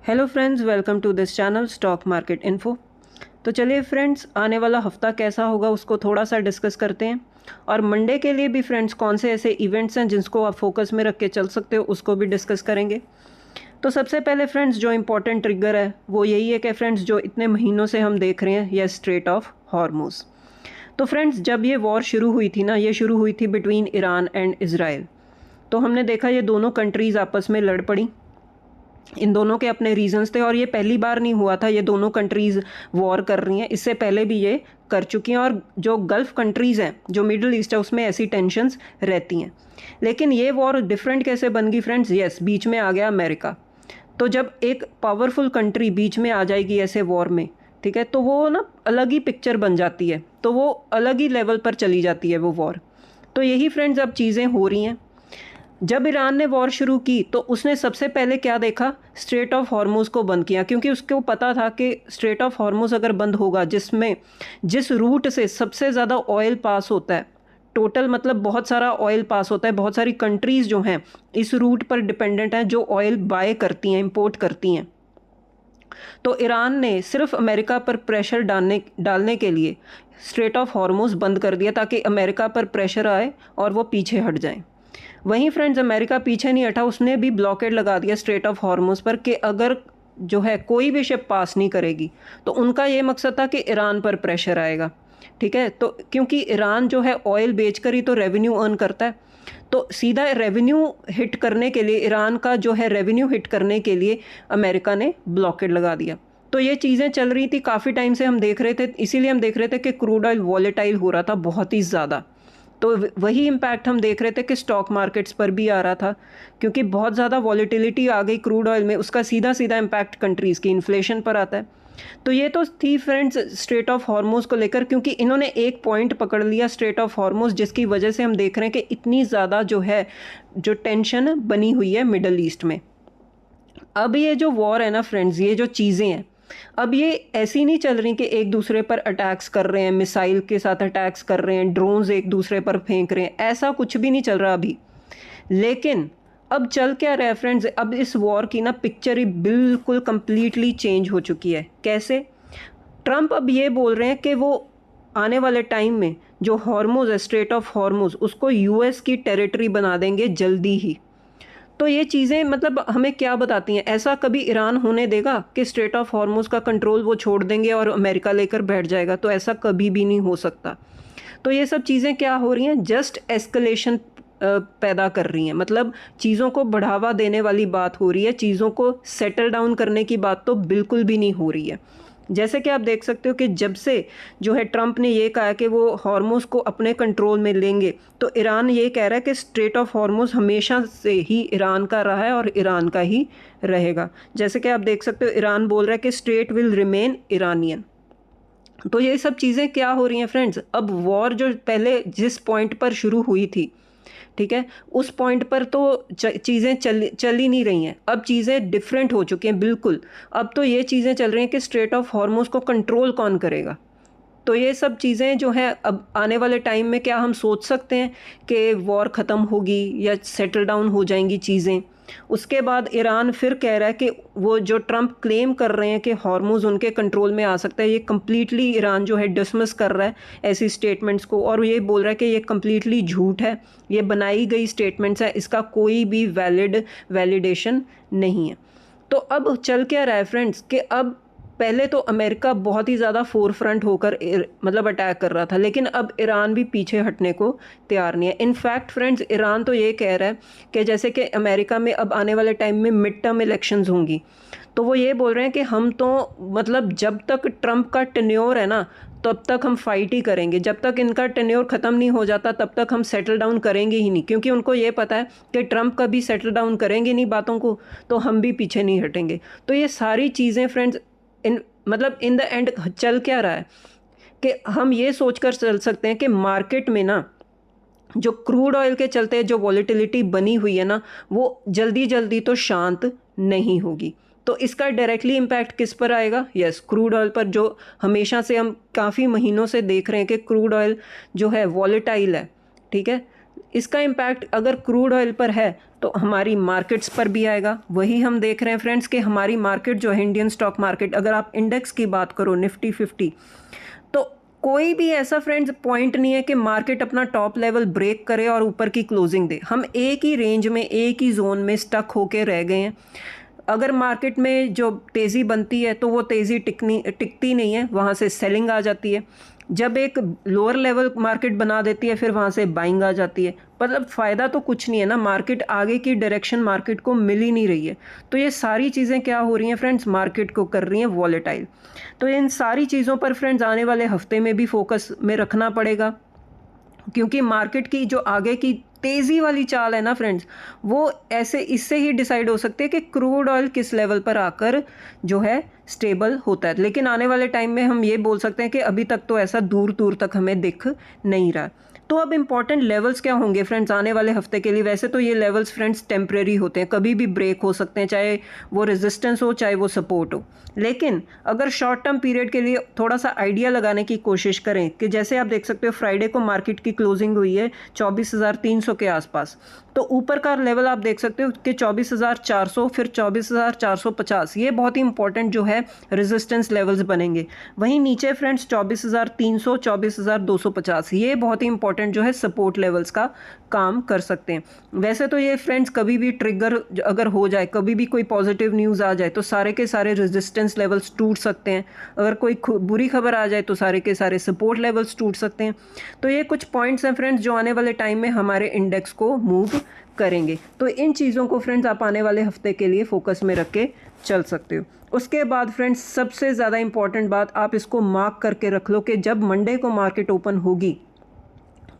Hello friends, welcome to this channel stock market info. तो चलिए friends, आने वाला हफ्ता कैसा होगा उसको थोड़ा सा डिस्कस करते हैं। और मंडे के लिए भी फ्रेंड्स कौन से ऐसे इवेंट्स हैं जिसको आप फोकस में रख के चल सकते हो उसको भी डिस्कस करेंगे। तो सबसे पहले फ्रेंड्स जो इंपॉर्टेंट ट्रिगर है वो यही है कि फ्रेंड्स जो इतने महीनों से हम देख रहे हैं यह स्ट्रेट ऑफ हॉर्मुज़। तो फ्रेंड्स जब ये वॉर शुरू हुई थी ना, ये शुरू हुई थी बिटवीन ईरान एंड इज़राइल। तो हमने देखा ये दोनों कंट्रीज़ आपस में लड़ पड़ी। इन दोनों के अपने रीजंस थे और ये पहली बार नहीं हुआ था, ये दोनों कंट्रीज़ वॉर कर रही हैं, इससे पहले भी ये कर चुकी हैं। और जो गल्फ़ कंट्रीज़ हैं, जो मिडल ईस्ट है, उसमें ऐसी टेंशन्स रहती हैं। लेकिन ये वॉर डिफरेंट कैसे बन गई फ्रेंड्स? यस, बीच में आ गया अमेरिका। तो जब एक पावरफुल कंट्री बीच में आ जाएगी ऐसे वॉर में, ठीक है, तो वो ना अलग ही पिक्चर बन जाती है, तो वो अलग ही लेवल पर चली जाती है वो वॉर। तो यही फ्रेंड्स अब चीज़ें हो रही हैं। जब ईरान ने वॉर शुरू की तो उसने सबसे पहले क्या देखा? स्ट्रेट ऑफ हॉर्मुज़ को बंद किया, क्योंकि उसको पता था कि स्ट्रेट ऑफ हॉर्मुज़ अगर बंद होगा, जिसमें जिस रूट से सबसे ज़्यादा ऑयल पास होता है, टोटल मतलब बहुत सारा ऑयल पास होता है, बहुत सारी कंट्रीज़ जो हैं इस रूट पर डिपेंडेंट हैं, जो ऑयल बाय करती हैं, इंपोर्ट करती हैं। तो ईरान ने सिर्फ अमेरिका पर प्रेशर डालने के लिए स्ट्रेट ऑफ हॉर्मुज़ बंद कर दिया, ताकि अमेरिका पर प्रेशर आए और वो पीछे हट जाएं। वहीं फ्रेंड्स अमेरिका पीछे नहीं हटा, उसने भी ब्लॉकेड लगा दिया स्ट्रेट ऑफ हॉर्मुज़ पर कि अगर जो है कोई भी शिप पास नहीं करेगी। तो उनका ये मकसद था कि ईरान पर प्रेशर आएगा, ठीक है। तो क्योंकि ईरान जो है ऑयल बेचकर ही तो रेवेन्यू अर्न करता है, तो सीधा रेवेन्यू हिट करने के लिए, ईरान का जो है रेवेन्यू हिट करने के लिए अमेरिका ने ब्लॉकेड लगा दिया। तो ये चीज़ें चल रही थी काफ़ी टाइम से, हम देख रहे थे, इसीलिए हम देख रहे थे कि क्रूड ऑयल वॉलेटाइल हो रहा था बहुत ही ज़्यादा। तो वही इम्पैक्ट हम देख रहे थे कि स्टॉक मार्केट्स पर भी आ रहा था, क्योंकि बहुत ज़्यादा वॉलेटिलिटी आ गई क्रूड ऑयल में, उसका सीधा सीधा इम्पैक्ट कंट्रीज़ की इन्फ्लेशन पर आता है। तो ये तो थी फ्रेंड्स स्ट्रेट ऑफ हॉर्मुज़ को लेकर, क्योंकि इन्होंने एक पॉइंट पकड़ लिया स्ट्रेट ऑफ हॉर्मुज़, जिसकी वजह से हम देख रहे हैं कि इतनी ज़्यादा जो है जो टेंशन बनी हुई है मिडल ईस्ट में। अब ये जो वॉर है ना फ्रेंड्स, ये जो चीज़ें हैं अब ये ऐसी नहीं चल रही कि एक दूसरे पर अटैक्स कर रहे हैं, मिसाइल के साथ अटैक्स कर रहे हैं, ड्रोन्स एक दूसरे पर फेंक रहे हैं, ऐसा कुछ भी नहीं चल रहा अभी। लेकिन अब चल क्या रहा है फ्रेंड्स, अब इस वॉर की ना पिक्चर ही बिल्कुल कंप्लीटली चेंज हो चुकी है। कैसे? ट्रंप अब ये बोल रहे हैं कि वो आने वाले टाइम में जो हॉर्मुज़ है, स्ट्रेट ऑफ हॉर्मुज़, उसको यूएस की टेरिटरी बना देंगे जल्दी ही। तो ये चीज़ें मतलब हमें क्या बताती हैं? ऐसा कभी ईरान होने देगा कि स्ट्रेट ऑफ हॉर्मुज़ का कंट्रोल वो छोड़ देंगे और अमेरिका लेकर बैठ जाएगा? तो ऐसा कभी भी नहीं हो सकता। तो ये सब चीज़ें क्या हो रही हैं? जस्ट एस्केलेशन पैदा कर रही हैं, मतलब चीज़ों को बढ़ावा देने वाली बात हो रही है, चीज़ों को सेटल डाउन करने की बात तो बिल्कुल भी नहीं हो रही है। जैसे कि आप देख सकते हो कि जब से जो है ट्रंप ने ये कहा कि वो हॉर्मुज़ को अपने कंट्रोल में लेंगे, तो ईरान ये कह रहा है कि स्ट्रेट ऑफ हॉर्मुज़ हमेशा से ही ईरान का रहा है और ईरान का ही रहेगा। जैसे कि आप देख सकते हो ईरान बोल रहा है कि स्ट्रेट विल रिमेन ईरानियन। तो ये सब चीज़ें क्या हो रही हैं फ्रेंड्स? अब वॉर जो पहले जिस पॉइंट पर शुरू हुई थी, ठीक है, उस पॉइंट पर तो चीज़ें चल ही नहीं रही हैं। अब चीज़ें डिफरेंट हो चुकी हैं बिल्कुल। अब तो ये चीज़ें चल रही हैं कि स्ट्रेट ऑफ हॉर्मुज़ को कंट्रोल कौन करेगा। तो ये सब चीज़ें जो हैं अब आने वाले टाइम में क्या हम सोच सकते हैं कि वॉर ख़त्म होगी या सेटल डाउन हो जाएंगी चीज़ें? उसके बाद ईरान फिर कह रहा है कि वो जो ट्रंप क्लेम कर रहे हैं कि हॉर्मुज़ उनके कंट्रोल में आ सकता है, ये कम्प्लीटली ईरान जो है डिसमिस कर रहा है ऐसी स्टेटमेंट्स को, और ये बोल रहा है कि ये कम्प्लीटली झूठ है, ये बनाई गई स्टेटमेंट्स है, इसका कोई भी वैलिडेशन नहीं है। तो अब चल क्या रहा है फ्रेंड्स कि अब पहले तो अमेरिका बहुत ही ज़्यादा फोर फ्रंट होकर मतलब अटैक कर रहा था, लेकिन अब ईरान भी पीछे हटने को तैयार नहीं है। इनफैक्ट फ्रेंड्स ईरान तो ये कह रहा है कि जैसे कि अमेरिका में अब आने वाले टाइम में मिड टर्म इलेक्शंस होंगी, तो वो ये बोल रहे हैं कि हम तो मतलब जब तक ट्रंप का टेन्योर है ना, तब तक हम फाइट ही करेंगे, जब तक इनका टेन्योर ख़त्म नहीं हो जाता तब तक हम सेटल डाउन करेंगे ही नहीं, क्योंकि उनको ये पता है कि ट्रंप कभी सेटल डाउन करेंगे नहीं बातों को, तो हम भी पीछे नहीं हटेंगे। तो ये सारी चीज़ें फ्रेंड्स मतलब इन द एंड चल क्या रहा है कि हम ये सोचकर चल सकते हैं कि मार्केट में ना जो क्रूड ऑयल के चलते जो वॉलेटिलिटी बनी हुई है ना, वो जल्दी जल्दी तो शांत नहीं होगी। तो इसका डायरेक्टली इम्पैक्ट किस पर आएगा? यस, क्रूड ऑयल पर, जो हमेशा से हम काफ़ी महीनों से देख रहे हैं कि क्रूड ऑयल जो है वॉलेटाइल है, ठीक है, इसका इम्पैक्ट अगर क्रूड ऑयल पर है तो हमारी मार्केट्स पर भी आएगा। वही हम देख रहे हैं फ्रेंड्स कि हमारी मार्केट जो है इंडियन स्टॉक मार्केट, अगर आप इंडेक्स की बात करो निफ्टी 50, तो कोई भी ऐसा फ्रेंड्स पॉइंट नहीं है कि मार्केट अपना टॉप लेवल ब्रेक करे और ऊपर की क्लोजिंग दे। हम एक ही रेंज में, एक ही जोन में स्टक होके रह गए हैं। अगर मार्केट में जो तेज़ी बनती है तो वो तेज़ी टिकती नहीं है, वहाँ से सेलिंग आ जाती है। जब एक लोअर लेवल मार्केट बना देती है फिर वहाँ से बाइंग आ जाती है। मतलब फ़ायदा तो कुछ नहीं है ना, मार्केट आगे की डायरेक्शन मार्केट को मिल ही नहीं रही है। तो ये सारी चीज़ें क्या हो रही हैं फ्रेंड्स, मार्केट को कर रही हैं वॉलेटाइल। तो इन सारी चीज़ों पर फ्रेंड्स आने वाले हफ्ते में भी फोकस में रखना पड़ेगा, क्योंकि मार्केट की जो आगे की तेज़ी वाली चाल है ना फ्रेंड्स, वो ऐसे इससे ही डिसाइड हो सकती है कि क्रूड ऑयल किस लेवल पर आकर जो है स्टेबल होता है। लेकिन आने वाले टाइम में हम ये बोल सकते हैं कि अभी तक तो ऐसा दूर दूर तक हमें दिख नहीं रहा। तो अब इंपॉर्टेंट लेवल्स क्या होंगे फ्रेंड्स आने वाले हफ्ते के लिए। वैसे तो ये लेवल्स फ्रेंड्स टेम्परेरी होते हैं, कभी भी ब्रेक हो सकते हैं, चाहे वो रेजिस्टेंस हो चाहे वो सपोर्ट हो। लेकिन अगर शॉर्ट टर्म पीरियड के लिए थोड़ा सा आइडिया लगाने की कोशिश करें कि जैसे आप देख सकते हो फ्राइडे को मार्केट की क्लोजिंग हुई है 24,300 के आसपास, तो ऊपर का लेवल आप देख सकते हो कि 24,400, फिर 24,450, ये बहुत ही इंपॉर्टेंट जो है रेजिस्टेंस लेवल्स बनेंगे। वहीं नीचे फ्रेंड्स 24,300, 24,250, ये बहुत ही इंपॉर्टेंट जो है सपोर्ट लेवल्स का काम कर सकते हैं। वैसे तो ये फ्रेंड्स कभी भी ट्रिगर अगर हो जाए, कभी भी कोई पॉजिटिव न्यूज़ आ जाए तो सारे के सारे रेजिस्टेंस लेवल्स टूट सकते हैं। अगर कोई बुरी खबर आ जाए तो सारे के सारे सपोर्ट लेवल्स टूट सकते हैं। तो ये कुछ पॉइंट्स हैं फ्रेंड्स जो आने वाले टाइम में हमारे इंडेक्स को मूव करेंगे। तो इन चीज़ों को फ्रेंड्स आप आने वाले हफ्ते के लिए फोकस में रख के चल सकते हो। उसके बाद फ्रेंड्स सबसे ज़्यादा इंपॉर्टेंट बात, आप इसको मार्क करके रख लो कि जब मंडे को मार्केट ओपन होगी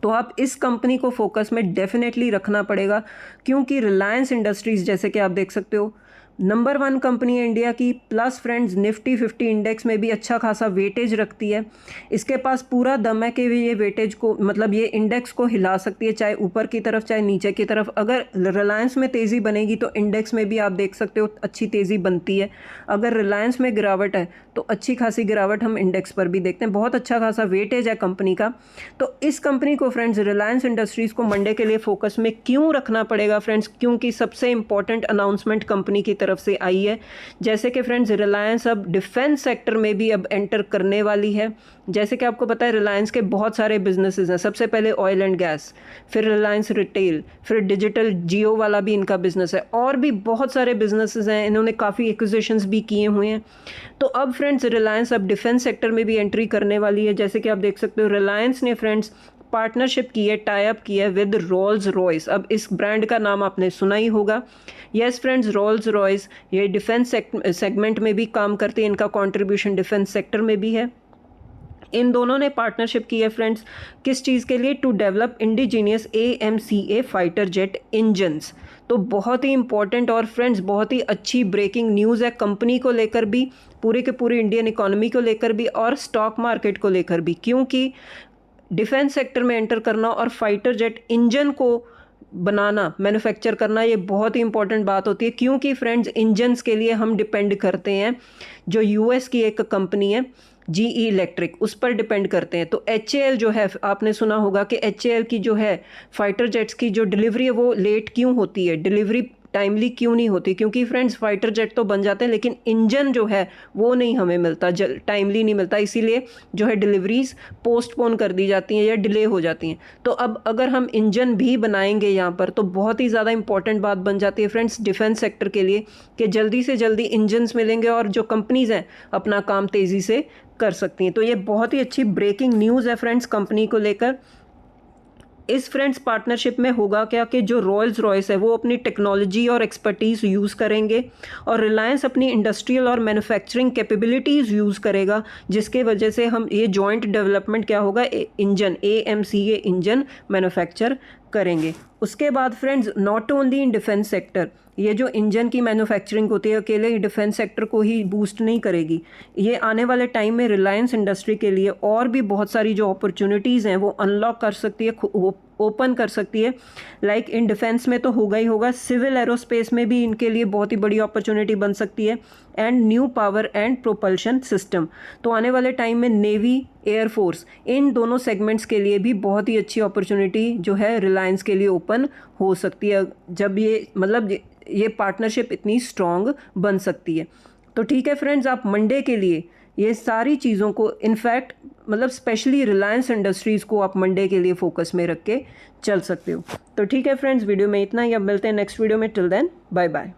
तो आप इस कंपनी को फोकस में डेफिनेटली रखना पड़ेगा, क्योंकि रिलायंस इंडस्ट्रीज़ जैसे कि आप देख सकते हो नंबर 1 कंपनी है इंडिया की, प्लस फ्रेंड्स निफ्टी 50 इंडेक्स में भी अच्छा खासा वेटेज रखती है। इसके पास पूरा दम है कि ये वेटेज को, मतलब ये इंडेक्स को हिला सकती है, चाहे ऊपर की तरफ चाहे नीचे की तरफ। अगर रिलायंस में तेज़ी बनेगी तो इंडेक्स में भी आप देख सकते हो अच्छी तेज़ी बनती है। अगर रिलायंस में गिरावट है तो अच्छी खासी गिरावट हम इंडेक्स पर भी देखते हैं। बहुत अच्छा खासा वेटेज है कंपनी का। तो इस कंपनी को फ्रेंड्स, रिलायंस इंडस्ट्रीज़ को मंडे के लिए फोकस में क्यों रखना पड़ेगा फ्रेंड्स, क्योंकि सबसे इंपॉर्टेंट अनाउंसमेंट कंपनी की तरफ से आई है। जैसे कि फ्रेंड्स रिलायंस अब डिफेंस सेक्टर में भी अब एंटर करने वाली है। जैसे कि आपको पता है रिलायंस के बहुत सारे बिजनेसेस हैं। सबसे पहले ऑयल एंड गैस, फिर रिलायंस रिटेल, फिर डिजिटल जियो वाला भी इनका बिजनेस है, और भी बहुत सारे बिजनेसेस हैं। इन्होंने काफ़ी एक्विजिशंस भी किए हुए हैं। तो अब फ्रेंड्स रिलायंस अब डिफेंस सेक्टर में भी एंट्री करने वाली है। जैसे कि आप देख सकते हो रिलायंस ने फ्रेंड्स पार्टनरशिप की है, टाई अप की है विद रोल्स रॉयस। अब इस ब्रांड का नाम आपने सुना ही होगा। यस फ्रेंड्स, रोल्स रॉयस ये डिफेंस सेगमेंट में भी काम करती है, इनका कंट्रीब्यूशन डिफेंस सेक्टर में भी है। इन दोनों ने पार्टनरशिप की है फ्रेंड्स, किस चीज़ के लिए? To develop indigenous AMCA fighter jet engines. तो बहुत ही इंपॉर्टेंट और फ्रेंड्स बहुत ही अच्छी ब्रेकिंग न्यूज़ है कंपनी को लेकर भी, पूरे के पूरे इंडियन इकोनॉमी को लेकर भी, और स्टॉक मार्केट को लेकर भी। क्योंकि डिफेंस सेक्टर में एंटर करना और फाइटर जेट इंजन को बनाना, मैन्युफैक्चर करना, ये बहुत ही इंपॉर्टेंट बात होती है। क्योंकि फ्रेंड्स इंजन्स के लिए हम डिपेंड करते हैं जो US की एक कंपनी है GE इलेक्ट्रिक, उस पर डिपेंड करते हैं। तो HAL जो है, आपने सुना होगा कि HAL की जो है फाइटर जेट्स की जो डिलीवरी है वो लेट क्यों होती है, डिलीवरी टाइमली क्यों नहीं होती? क्योंकि फ्रेंड्स फाइटर जेट तो बन जाते हैं लेकिन इंजन जो है वो नहीं हमें मिलता, टाइमली नहीं मिलता, इसीलिए जो है डिलीवरीज पोस्टपोन कर दी जाती हैं या डिले हो जाती हैं। तो अब अगर हम इंजन भी बनाएंगे यहाँ पर तो बहुत ही ज़्यादा इंपॉर्टेंट बात बन जाती है फ्रेंड्स डिफेंस सेक्टर के लिए कि जल्दी से जल्दी इंजन्स मिलेंगे और जो कंपनीज़ हैं अपना काम तेज़ी से कर सकती हैं। तो ये बहुत ही अच्छी ब्रेकिंग न्यूज़ है फ्रेंड्स कंपनी को लेकर। इस फ्रेंड्स पार्टनरशिप में होगा क्या कि जो रॉयल्स रॉयस है वो अपनी टेक्नोलॉजी और एक्सपर्टीज़ यूज़ करेंगे और रिलायंस अपनी इंडस्ट्रियल और मैन्युफैक्चरिंग कैपेबिलिटीज़ यूज़ करेगा, जिसके वजह से हम ये जॉइंट डेवलपमेंट क्या होगा, इंजन AMCA इंजन मैन्युफैक्चर करेंगे। उसके बाद friends not only in defence sector, ये जो इंजन की मैन्युफैक्चरिंग होती है अकेले डिफेंस सेक्टर को ही बूस्ट नहीं करेगी। ये आने वाले टाइम में रिलायंस इंडस्ट्री के लिए और भी बहुत सारी जो अपॉर्चुनिटीज़ हैं वो अनलॉक कर सकती है, ओपन कर सकती है। लाइक इन डिफेंस में तो होगा ही होगा, सिविल एरोस्पेस में भी इनके लिए बहुत ही बड़ी अपॉर्चुनिटी बन सकती है, and new power and propulsion system. तो आने वाले टाइम में नेवी, एयरफोर्स, इन दोनों सेगमेंट्स के लिए भी बहुत ही अच्छी अपॉर्चुनिटी जो है रिलायंस के लिए ओपन हो सकती है, जब ये मतलब ये पार्टनरशिप इतनी स्ट्रॉन्ग बन सकती है। तो ठीक है फ्रेंड्स, आप मंडे के लिए ये सारी चीज़ों को, इनफैक्ट मतलब स्पेशली रिलायंस इंडस्ट्रीज़ को आप मंडे के लिए फोकस में रख के चल सकते हो। तो ठीक है फ्रेंड्स, वीडियो में इतना ही, अब मिलते हैं नेक्स्ट वीडियो में। Till then bye bye.